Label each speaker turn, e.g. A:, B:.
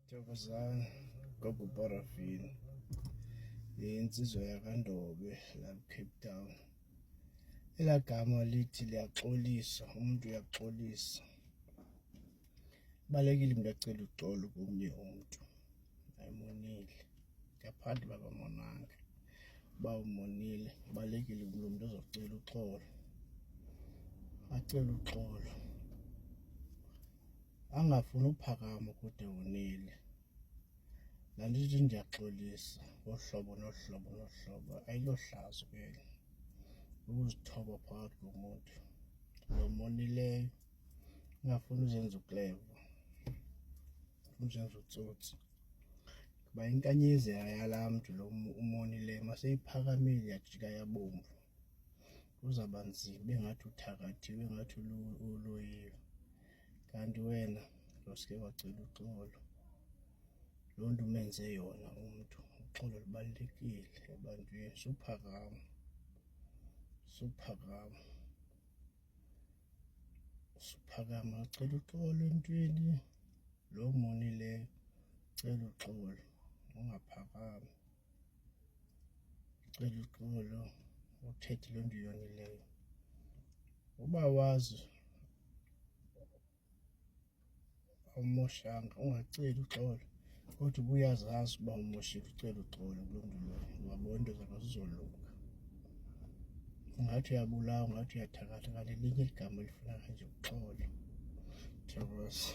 A: Thokozani Gogo Parafini insizwa yakwaNdobe lapha Cape Town. Elagama lithi liyaxolisa, umuntu uyaxolisa. Balekile umuntu acela uxolo komunye umuntu. Ayimonile. Ngaphandle babamonanga. Bawumonile, balekile kulo muntu ozocela uxolo. Acela uxolo. Angafuni uphakama kodwa wonile. Nalithi ndiyaxolisa ngohlobo nohlobo ayilohlazo vele ukuzithoba phakathi komuntu nomonileyo. Ngafuna uzenza ukuleva, uzenza utsotsi kuba inkanyezi yala muntu lo umonileyo maseyiphakamile yajika yabomvu kuzaba nzima bengathi uthakathiwe, engathi uloyiwe. Kanti wena loske wacela uxolo, lo nto umenze yona umuntu. Uxolo lubalulekile ebantwini. Suphakama, acela uxolo emntwini lo monileyo, cela uxolo ungaphakami. Cela uxolo uthethe le nto uyonileyo. Uba wazi awumoshanga ungaceli uxolo, kodwa ubuyazazi uba umoshile ucela uxolo kulo muntu loyo. Wabona into zakho zizolunga. Ungathi uyabulawa, ungathi uyathakatha, kanti elinye igama elifuna nje uxolo. Thokoza.